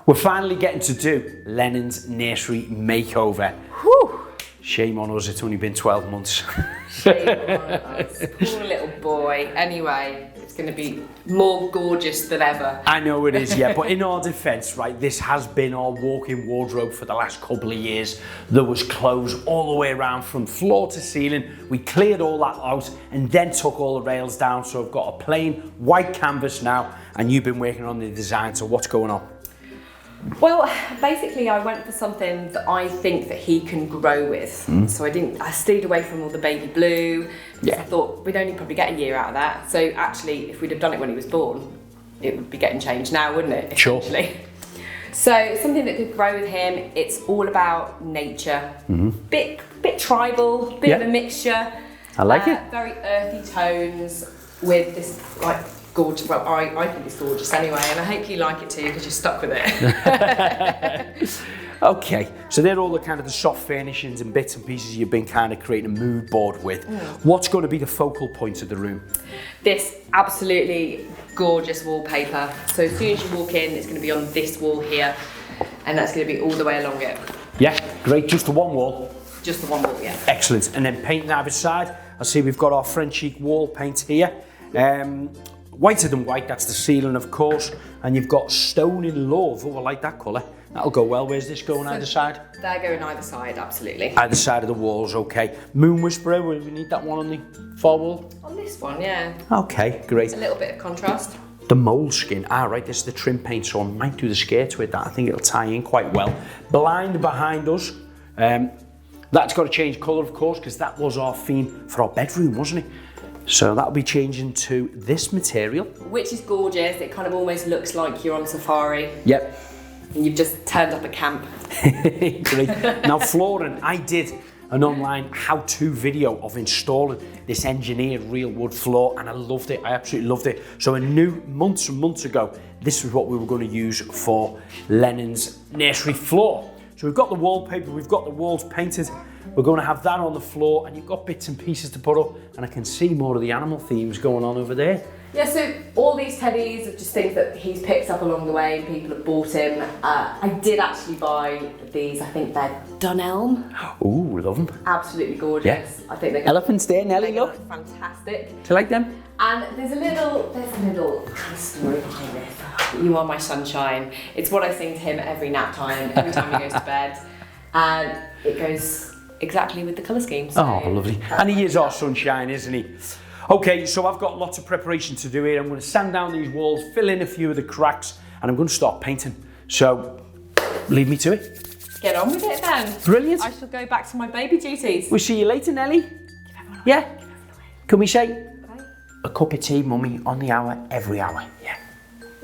We're finally getting to do Lennon's nursery makeover. Whew. Shame on us, it's only been 12 months. Shame on us. Poor little boy. Anyway, it's going to be more gorgeous than ever. I know it is, yeah, but in our defence, right, this has been our walk-in wardrobe for the last couple of years. There was clothes all the way around from floor to ceiling. We cleared all that out and then took all the rails down, so I've got a plain white canvas now, and you've been working on the design, so what's going on? Well, basically I went for something that I think that he can grow with. So I stayed away from all the baby blue. Yeah. I thought we'd only probably get a year out of that. So actually, if we'd have done it when he was born, it would be getting changed now, wouldn't it? Sure. So something that could grow with him, it's all about nature. Bit tribal, bit of a mixture. I like it. Very earthy tones with this like gorgeous, well, I think it's gorgeous anyway, and I hope you like it too because you're stuck with it. Okay, so they're all the kind of the soft furnishings and bits and pieces you've been kind of creating a mood board with. What's going to be the focal point of the room? This absolutely gorgeous wallpaper. So as soon as you walk in, it's going to be on this wall here, and that's going to be all the way along it. Yeah, great, just the one wall. Just the one wall, yeah. Excellent, and then painting either side. I see we've got our French chic wall paint here. Whiter than white, that's the ceiling of course, and you've got stone in love. Oh, I like that colour. That'll go well. Where's this going either side? They're going either side, absolutely. Either side of the walls, okay. Moon Whisperer, we need that one on the far wall? On this one, yeah. Okay, great. A little bit of contrast. The moleskin, right, this is the trim paint, so I might do the skirts with that. I think it'll tie in quite well. Blind behind us, that's got to change colour of course, because that was our theme for our bedroom, wasn't it? So that'll be changing to this material. Which is gorgeous. It kind of almost looks like you're on safari. Yep. And you've just turned up a camp. Great. Now flooring, I did an online how-to video of installing this engineered real wood floor and I loved it. I absolutely loved it. So I knew months and months ago this was what we were going to use for Lennon's nursery floor. So we've got the wallpaper, we've got the walls painted. We're going to have that on the floor and you've got bits and pieces to put up and I can see more of the animal themes going on over there. Yeah, so all these teddies are just things that he's picked up along the way and people have bought him. I did actually buy these, I think they're Dunelm. Ooh, love them. Absolutely gorgeous. Yeah. I think they're elephants there, Nelly, look. Fantastic. Do you like them? And there's a little kind of story behind this. You are my sunshine. It's what I sing to him every nap time, every time he goes to bed. And it goes exactly with the colour scheme. So oh, lovely. And he is our sunshine, isn't he? Okay, so I've got lots of preparation to do here. I'm going to sand down these walls, fill in a few of the cracks, and I'm going to start painting. So, leave me to it. Get on with it then. Brilliant. I shall go back to my baby duties. We'll see you later, Nelly. Yeah? Can we say a cup of tea, Mummy, on the hour, every hour? Yeah.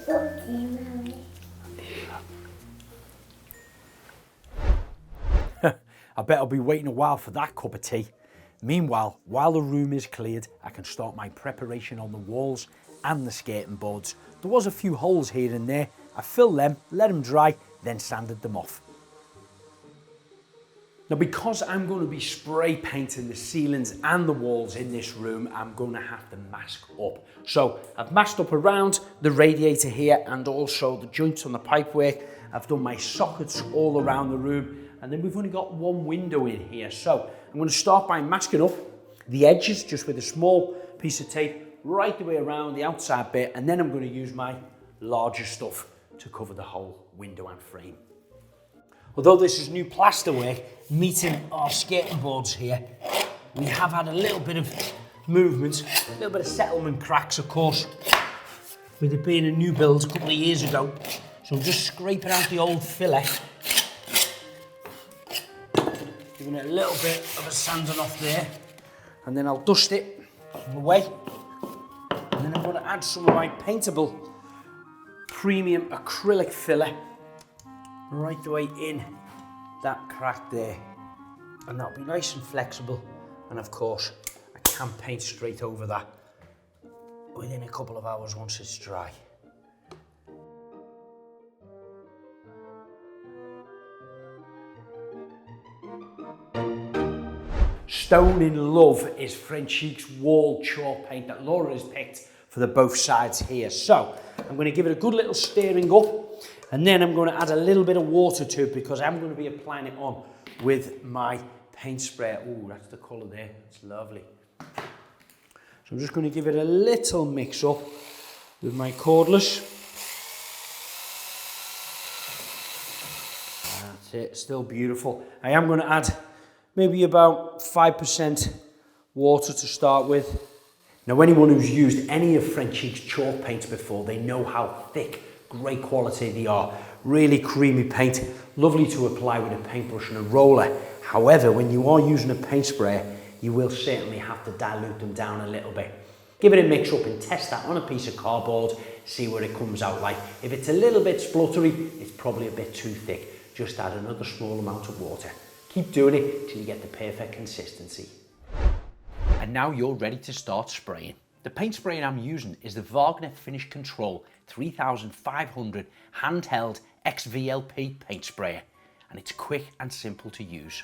Okay, Mummy. I bet I'll be waiting a while for that cup of tea. Meanwhile, while the room is cleared, I can start my preparation on the walls and the skirting boards. There was a few holes here and there. I filled them, let them dry, then sanded them off. Now, because I'm going to be spray painting the ceilings and the walls in this room, I'm going to have to mask up. So I've masked up around the radiator here and also the joints on the pipework. I've done my sockets all around the room. And then we've only got one window in here. So I'm going to start by masking up the edges just with a small piece of tape right the way around the outside bit. And then I'm going to use my larger stuff to cover the whole window and frame. Although this is new plasterwork meeting our skirting boards here, we have had a little bit of movement, a little bit of settlement cracks, of course, with it being a new build a couple of years ago. So I'm just scraping out the old filler, giving it a little bit of a sanding off there, and then I'll dust it away. And then I'm going to add some of my paintable premium acrylic filler right the way in that crack there. And that'll be nice and flexible. And of course, I can paint straight over that within a couple of hours once it's dry. Stone in Love is French Chic's wall chalk paint that Laura has picked for the both sides here. So I'm going to give it a good little stirring up And then I'm going to add a little bit of water to it because I'm going to be applying it on with my paint sprayer. Oh, that's the colour there. It's lovely. So I'm just going to give it a little mix up with my cordless. That's it, still beautiful. I am going to add maybe about 5% water to start with. Now, anyone who's used any of Frenchique's chalk paints before, they know how thick, great quality they are. Really creamy paint, lovely to apply with a paintbrush and a roller. However, when you are using a paint sprayer, you will certainly have to dilute them down a little bit. Give it a mix up and test that on a piece of cardboard, see what it comes out like. If it's a little bit spluttery, it's probably a bit too thick. Just add another small amount of water. Keep doing it till you get the perfect consistency. And now you're ready to start spraying. The paint sprayer I'm using is the Wagner Finish Control 3500 handheld XVLP paint sprayer, and it's quick and simple to use.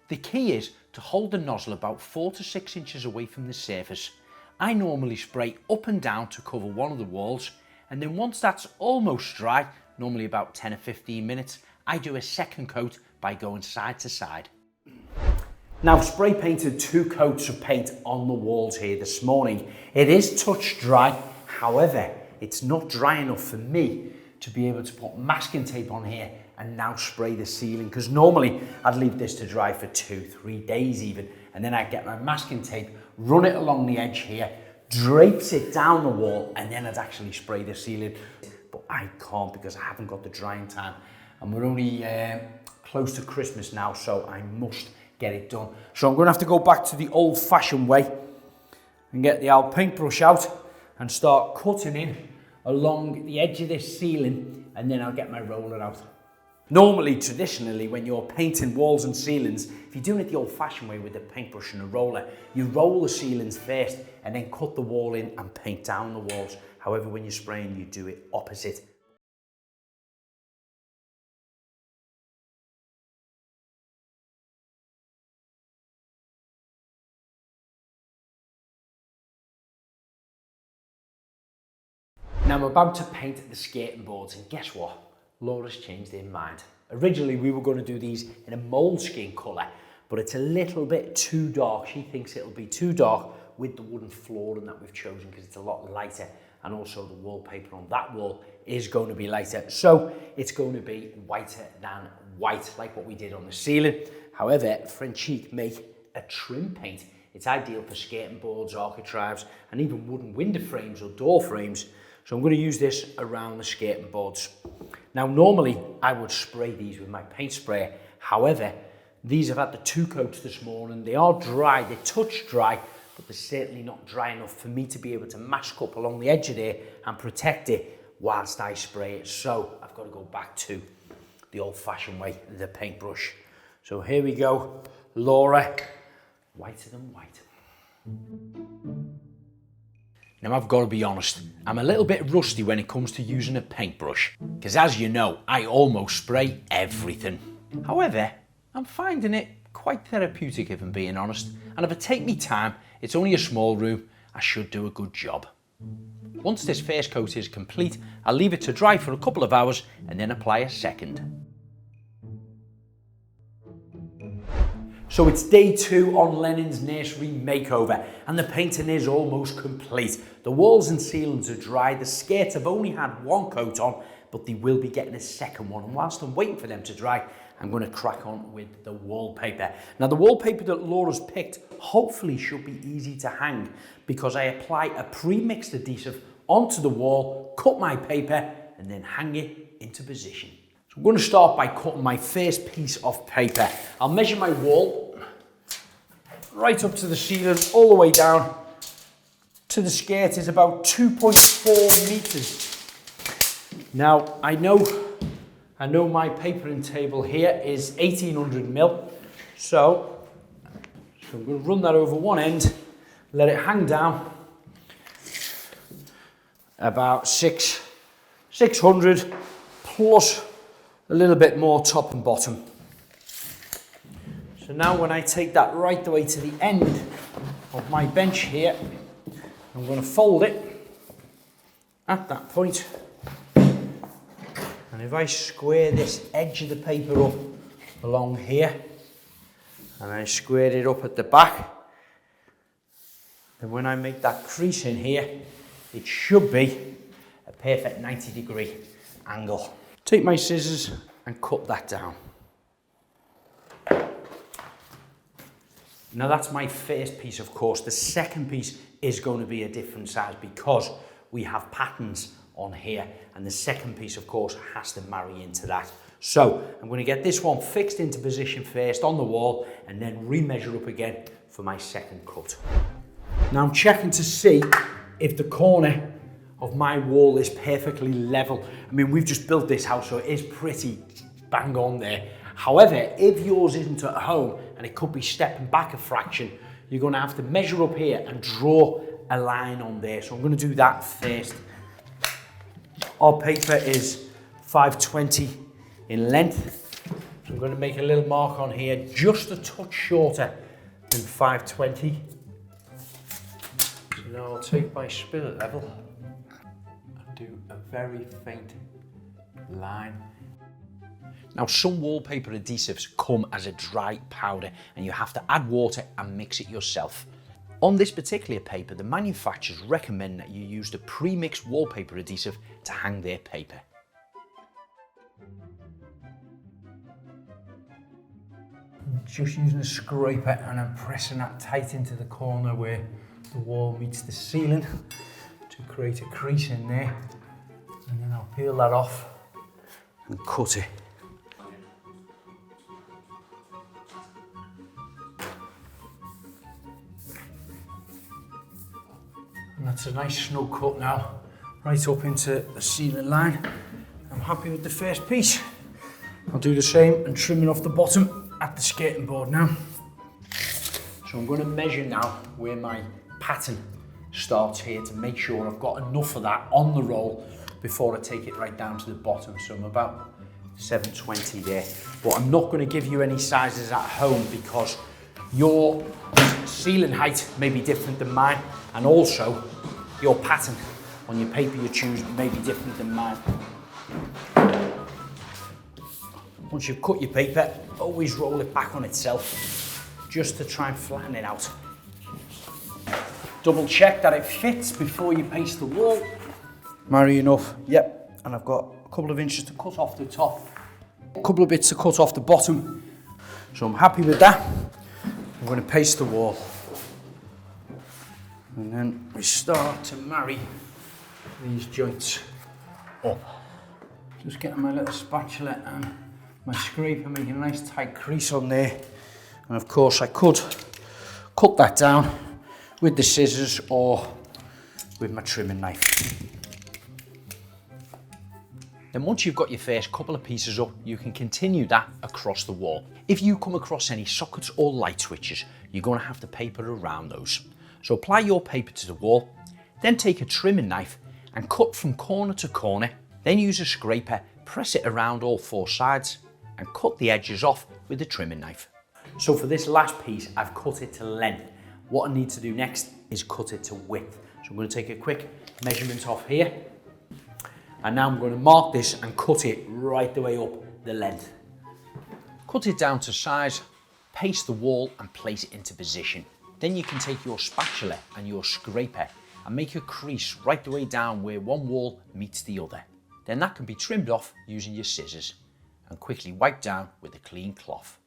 The key is to hold the nozzle about 4 to 6 inches away from the surface. I normally spray up and down to cover one of the walls, and then once that's almost dry, normally about 10 or 15 minutes, I do a second coat by going side to side. Now, I've spray painted 2 coats of paint on the walls here this morning. It is touch dry, however, it's not dry enough for me to be able to put masking tape on here and now spray the ceiling, because normally I'd leave this to dry for 2-3 days even, and then I'd get my masking tape, run it along the edge here, drapes it down the wall, and then I'd actually spray the ceiling. But I can't because I haven't got the drying time, and we're only close to Christmas now, so I must get it done. So I'm going to have to go back to the old-fashioned way and get the old paintbrush out and start cutting in along the edge of this ceiling, and then I'll get my roller out. Normally, traditionally, when you're painting walls and ceilings, if you're doing it the old-fashioned way with a paintbrush and a roller, you roll the ceilings first and then cut the wall in and paint down the walls. However, when you're spraying, you do it opposite. Now I'm about to paint the skirting boards, and guess what? Laura's changed her mind. Originally we were going to do these in a moleskin colour, but it's a little bit too dark. She thinks it'll be too dark with the wooden flooring that we've chosen because it's a lot lighter, and also the wallpaper on that wall is going to be lighter. So it's going to be whiter than white, like what we did on the ceiling. However, Frenchique make a trim paint. It's ideal for skirting boards, architraves, and even wooden window frames or door frames. So I'm going to use this around the skirting boards. Now, normally I would spray these with my paint sprayer. However, these have had the 2 coats this morning. They are dry, they're touch dry, but they're certainly not dry enough for me to be able to mask up along the edge of there and protect it whilst I spray it. So I've got to go back to the old-fashioned way, the paintbrush. So here we go, Laura, whiter than white. Now, I've got to be honest, I'm a little bit rusty when it comes to using a paintbrush, because as you know, I almost spray everything. However, I'm finding it quite therapeutic if I'm being honest, and if I take me time, it's only a small room, I should do a good job. Once this first coat is complete, I'll leave it to dry for a couple of hours and then apply a second. So it's day 2 on Lennon's Nursery makeover, and the painting is almost complete. The walls and ceilings are dry, the skirts have only had 1 coat on, but they will be getting a second one. And whilst I'm waiting for them to dry, I'm going to crack on with the wallpaper. Now, the wallpaper that Laura's picked hopefully should be easy to hang, because I apply a pre-mixed adhesive onto the wall, cut my paper, and then hang it into position. I'm going to start by cutting my first piece of paper. I'll measure my wall right up to the ceiling, all the way down to the skirt is about 2.4 meters. Now, I know my papering table here is 1800 mil, so I'm going to run that over one end, let it hang down about 600 plus a little bit more top and bottom. So now when I take that right the way to the end of my bench here, I'm going to fold it at that point, and And if I square this edge of the paper up along here, and I square it up at the back, then when I make that crease in here, it should be a perfect 90-degree angle. Take my scissors and cut that down. Now that's my first piece, of course. The second piece is going to be a different size because we have patterns on here, and the second piece, of course, has to marry into that. So I'm going to get this one fixed into position first on the wall and then re-measure up again for my second cut. Now I'm checking to see if the corner of my wall is perfectly level. I mean, we've just built this house, so it is pretty bang on there. However, if yours isn't at home and it could be stepping back a fraction, you're going to have to measure up here and draw a line on there. So I'm going to do that first. Our paper is 520 in length. So I'm going to make a little mark on here, just a touch shorter than 520. So now I'll take my spirit level and do a very faint line. Now, some wallpaper adhesives come as a dry powder and you have to add water and mix it yourself. On this particular paper, the manufacturers recommend that you use the pre-mixed wallpaper adhesive to hang their paper. Just using a scraper and I'm pressing that tight into the corner where the wall meets the ceiling to create a crease in there. And then I'll peel that off and cut it. And that's a nice snug cut now, right up into the ceiling line. I'm happy with the first piece. I'll do the same and trimming off the bottom at the skirting board now. So I'm going to measure now where my pattern starts here to make sure I've got enough of that on the roll before I take it right down to the bottom. So I'm about 720 there. But I'm not going to give you any sizes at home because your ceiling height may be different than mine, and also your pattern on your paper you choose may be different than mine. Once you've cut your paper, always roll it back on itself just to try and flatten it out. Double check that it fits before you paste the wall. Marry enough, yep, and I've got a couple of inches to cut off the top, a couple of bits to cut off the bottom, so I'm happy with that. I'm going to paste the wall, and then we start to marry these joints up. Just getting my little spatula and my scraper, making a nice tight crease on there. And of course I could cut that down with the scissors or with my trimming knife. Then once you've got your first couple of pieces up, you can continue that across the wall. If you come across any sockets or light switches, you're going to have to paper around those. So apply your paper to the wall, then take a trimming knife and cut from corner to corner, then use a scraper, press it around all four sides and cut the edges off with the trimming knife. So for this last piece, I've cut it to length. What I need to do next is cut it to width. So I'm going to take a quick measurement off here. And now I'm going to mark this and cut it right the way up the length. Cut it down to size, paste the wall and place it into position. Then you can take your spatula and your scraper and make a crease right the way down where one wall meets the other. Then that can be trimmed off using your scissors and quickly wiped down with a clean cloth.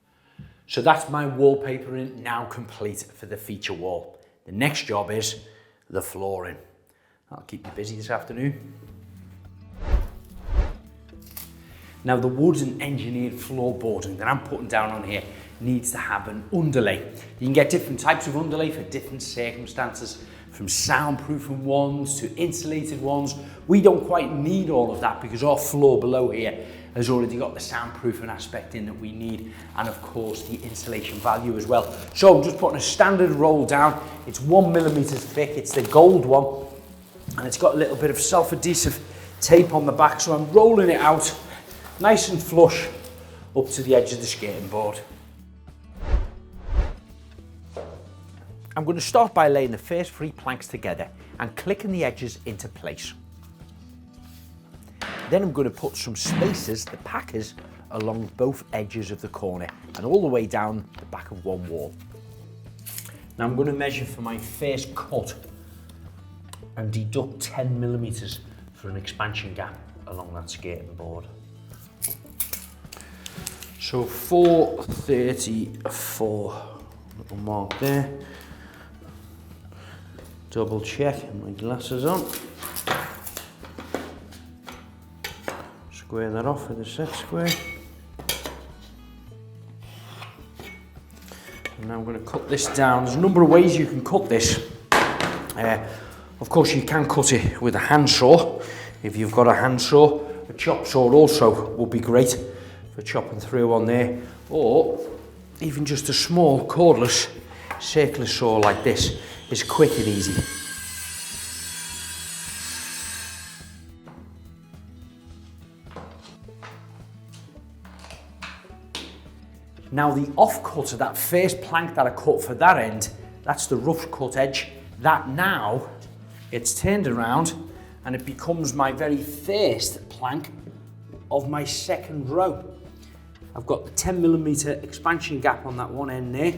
So that's my wallpapering now complete for the feature wall. The next job is the flooring. That'll keep you busy this afternoon. Now the wooden engineered floorboarding that I'm putting down on here needs to have an underlay. You can get different types of underlay for different circumstances, from soundproofing ones to insulated ones. We don't quite need all of that because our floor below here has already got the soundproofing aspect in that we need, and of course the insulation value as well. So I'm just putting a standard roll down. It's 1 millimeter thick, it's the gold one, and it's got a little bit of self-adhesive tape on the back, so I'm rolling it out nice and flush up to the edge of the skirting board. I'm going to start by laying the first 3 planks together and clicking the edges into place. Then I'm going to put some spacers, the packers, along both edges of the corner and all the way down the back of one wall. Now I'm going to measure for my first cut and deduct 10 millimeters for an expansion gap along that skirting board. So 434, little mark there. Double check, my glasses on. Square that off with a set square. And now I'm going to cut this down. There's a number of ways you can cut this. Of course you can cut it with a handsaw if you've got a handsaw. A chop saw also would be great for chopping through on there, or even just a small cordless circular saw like this is quick and easy. Now the offcut of that first plank that I cut for that end, that's the rough cut edge. That now, it's turned around and it becomes my very first plank of my second row. I've got the 10 millimeter expansion gap on that one end there.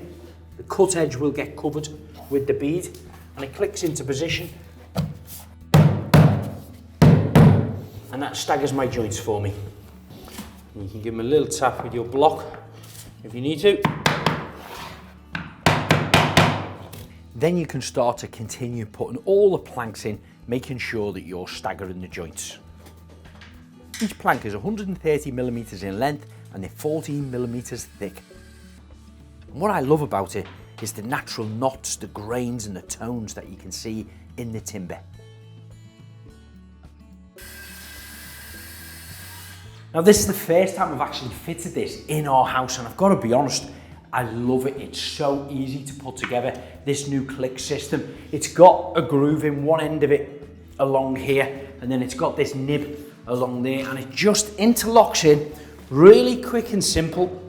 The cut edge will get covered with the bead and it clicks into position. And that staggers my joints for me. And you can give them a little tap with your block if you need to. Then you can start to continue putting all the planks in, making sure that you're staggering the joints. Each plank is 130 millimeters in length and they're 14 millimeters thick. And what I love about it is the natural knots, the grains and the tones that you can see in the timber. Now this is the first time I've actually fitted this in our house, and I've got to be honest, I love it. It's so easy to put together, this new click system. It's got a groove in one end of it along here, and then it's got this nib along there, and it just interlocks in really quick and simple.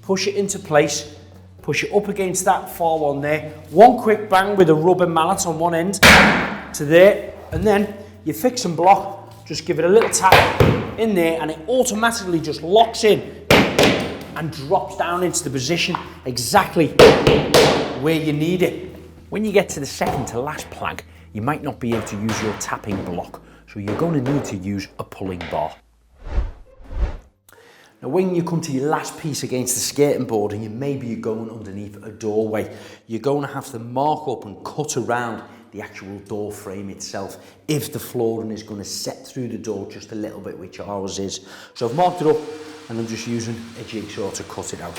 Push it into place, push it up against that far one there, one quick bang with a rubber mallet on one end to there, and then you fix and block, just give it a little tap in there and it automatically just locks in and drops down into the position exactly where you need it. When you get to the second to last plank, you might not be able to use your tapping block, so you're going to need to use a pulling bar. Now when you come to your last piece against the skirting board and you're going underneath a doorway, you're going to have to mark up and cut around the actual door frame itself if the flooring is going to set through the door just a little bit, which ours is. So I've marked it up and I'm just using a jigsaw to cut it out.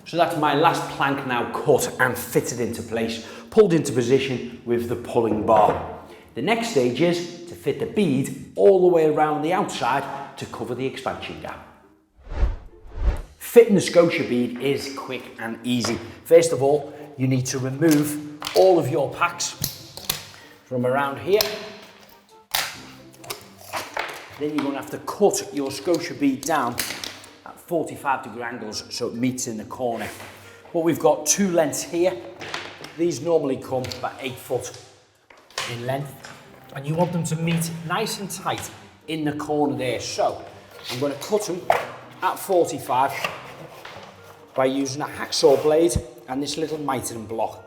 So that's my last plank now cut and fitted into place, pulled into position with the pulling bar. The next stage is to fit the bead all the way around the outside to cover the expansion gap. Fitting the Scotia bead is quick and easy. First of all, you need to remove all of your packs from around here. Then you're going to have to cut your Scotia bead down 45-degree angles so it meets in the corner. But we've got two lengths here. These normally come about 8 foot in length, and you want them to meet nice and tight in the corner there. So I'm going to cut them at 45 by using a hacksaw blade and this little mitering block.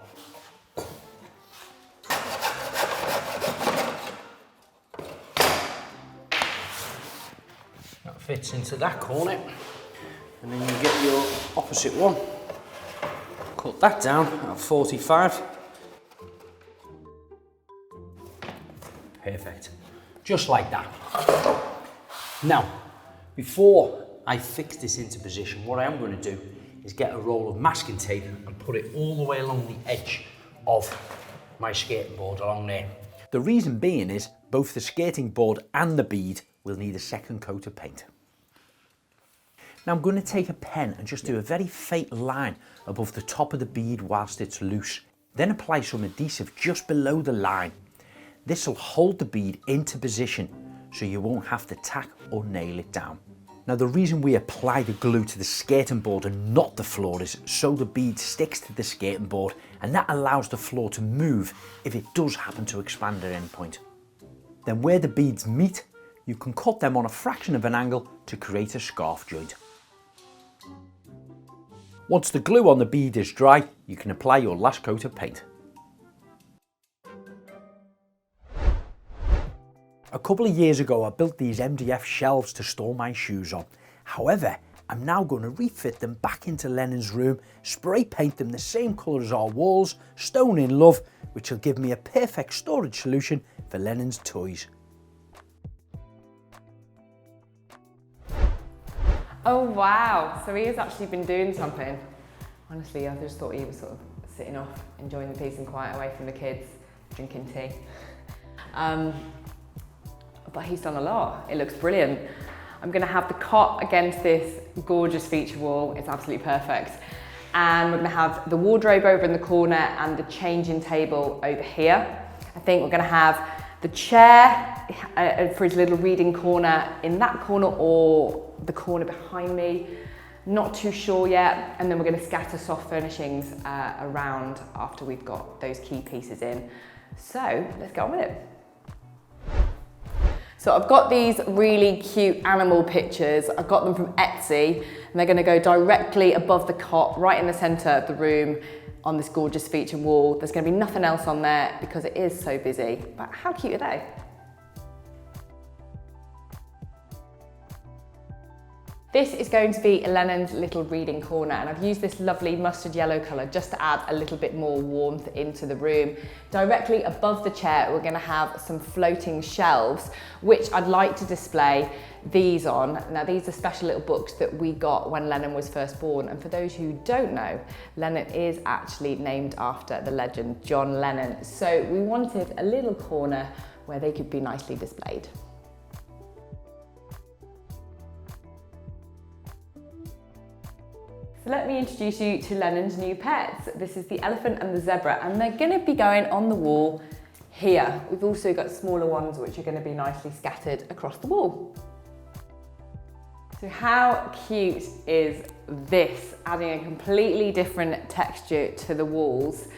That fits into that corner. And then you get your opposite one, cut that down at 45. Perfect, just like that. Now, before I fix this into position, what I am going to do is get a roll of masking tape and put it all the way along the edge of my skating board along there. The reason being is both the skating board and the bead will need a second coat of paint. Now I'm going to take a pen and just do a very faint line above the top of the bead whilst it's loose. Then apply some adhesive just below the line. This will hold the bead into position so you won't have to tack or nail it down. Now the reason we apply the glue to the skirting board and not the floor is so the bead sticks to the skirting board, and that allows the floor to move if it does happen to expand at any point. Then where the beads meet, you can cut them on a fraction of an angle to create a scarf joint. Once the glue on the bead is dry, you can apply your last coat of paint. A couple of years ago I built these MDF shelves to store my shoes on. However, I'm now going to refit them back into Lennon's room, spray paint them the same colour as our walls, stone in love, which will give me a perfect storage solution for Lennon's toys. Oh wow, so he has actually been doing something. Honestly, I just thought he was sort of sitting off, enjoying the peace and quiet away from the kids, drinking tea. But he's done a lot. It looks brilliant. I'm gonna have the cot against this gorgeous feature wall. It's absolutely perfect. And we're gonna have the wardrobe over in the corner and the changing table over here. I think we're gonna have the chair for his little reading corner in that corner or the corner behind me. Not too sure yet. And then we're gonna scatter soft furnishings around after we've got those key pieces in. So let's get on with it. So I've got these really cute animal pictures. I got them from Etsy, and they're gonna go directly above the cot, right in the center of the room on this gorgeous feature wall. There's gonna be nothing else on there because it is so busy, but how cute are they? This is going to be Lennon's little reading corner, and I've used this lovely mustard yellow colour just to add a little bit more warmth into the room. Directly above the chair, we're going to have some floating shelves, which I'd like to display these on. Now, these are special little books that we got when Lennon was first born, and for those who don't know, Lennon is actually named after the legend John Lennon. So we wanted a little corner where they could be nicely displayed. So let me introduce you to Lennon's new pets. This is the elephant and the zebra, and they're going to be going on the wall here. We've also got smaller ones which are going to be nicely scattered across the wall. So how cute is this, adding a completely different texture to the walls?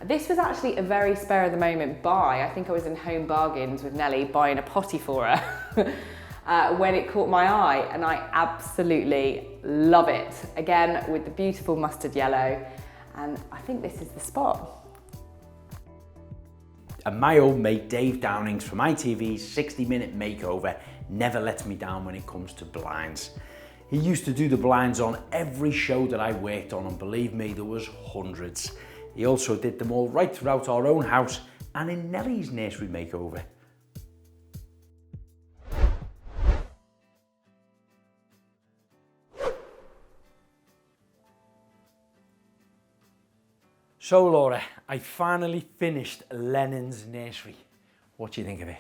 This was actually a very spare of the moment buy. I think I was in Home Bargains with Nellie buying a potty for her. When it caught my eye, and I absolutely love it. Again, with the beautiful mustard yellow, and I think this is the spot. And my old mate Dave Downings from ITV's 60-minute makeover never lets me down when it comes to blinds. He used to do the blinds on every show that I worked on, and believe me, there was hundreds. He also did them all right throughout our own house and in Nellie's nursery makeover. So Laura, I finally finished Lennon's nursery. What do you think of it?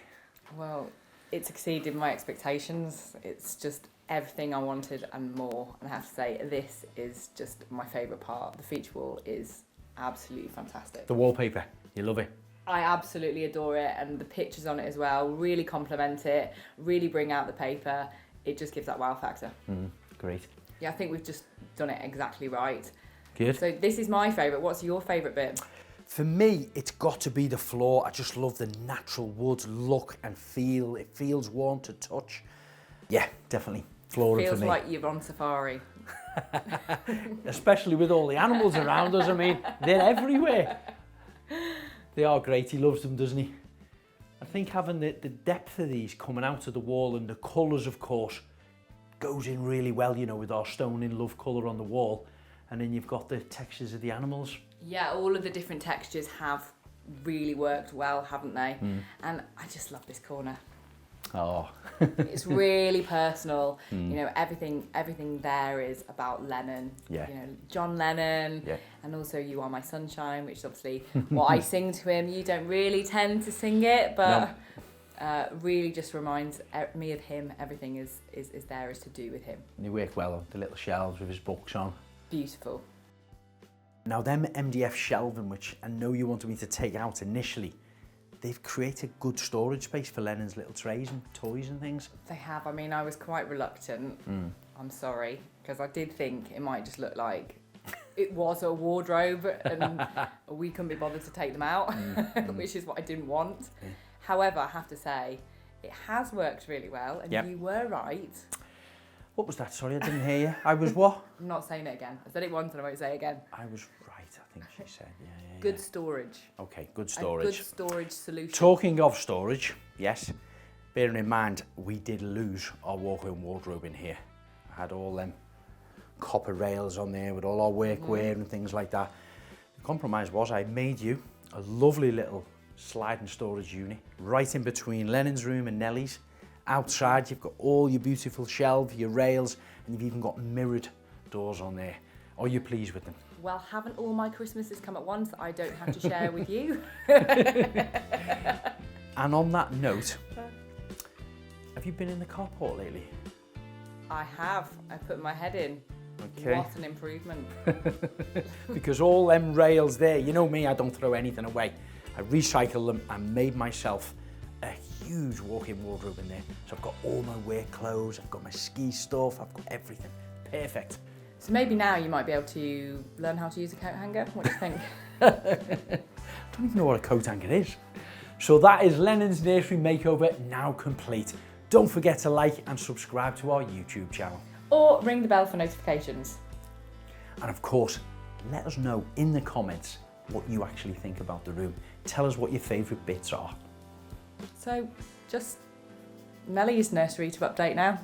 Well, it's exceeded my expectations. It's just everything I wanted and more. And I have to say, this is just my favourite part. The feature wall is absolutely fantastic. The wallpaper, you love it? I absolutely adore it, and the pictures on it as well really complement it, really bring out the paper. It just gives that wow factor. Great. Yeah, I think we've just done it exactly right. Good. So this is my favourite. What's your favourite bit? For me, it's got to be the floor. I just love the natural wood look and feel. It feels warm to touch. Yeah, definitely. Flooring for me. Feels like you're on safari. Especially with all the animals around us. I mean, they're everywhere. They are great. He loves them, doesn't he? I think having the depth of these coming out of the wall, and the colours, of course, goes in really well, you know, with our stone in love colour on the wall. And then you've got the textures of the animals. Yeah, all of the different textures have really worked well, haven't they? And I just love this corner. Oh. It's really personal. You know, everything there is about Lennon. Yeah. You know, John Lennon. Yeah. And also You Are My Sunshine, which is obviously what I sing to him. You don't really tend to sing it, but really just reminds me of him. Everything is to do with him. And he worked well on the little shelves with his books on. Beautiful. Now them MDF shelving, which I know you wanted me to take out initially, they've created good storage space for Lennon's little trays and toys and things. They have. I mean, I was quite reluctant. I'm sorry, because I did think it might just look like it was a wardrobe and we couldn't be bothered to take them out, which is what I didn't want. However, I have to say, it has worked really well, and you were right. What was that? Sorry, I didn't hear you. I was what? I'm not saying it again. I said it once and I won't say it again. I was right, I think she said. Yeah. Good storage. Okay, good storage. A good storage solution. Talking of storage, yes, bearing in mind, we did lose our walk-in wardrobe in here. I had all them copper rails on there with all our workwear and things like that. The compromise was I made you a lovely little sliding storage unit right in between Lennon's room and Nellie's. Outside, you've got all your beautiful shelves, your rails, and you've even got mirrored doors on there. Are you pleased with them? Well, haven't all my Christmases come at once that I don't have to share with you? And on that note, have you been in the carport lately? I have. I put my head in. Okay. What an improvement. Because all them rails there, you know me, I don't throw anything away. I recycle them and made myself a huge walk-in wardrobe in there. So I've got all my work clothes, I've got my ski stuff, I've got everything. Perfect. So maybe now you might be able to learn how to use a coat hanger. What do you think? I don't even know what a coat hanger is. So that is Lennon's nursery makeover now complete. Don't forget to like and subscribe to our YouTube channel. Or ring the bell for notifications. And of course, let us know in the comments what you actually think about the room. Tell us what your favourite bits are. So just Nellie's nursery to update now.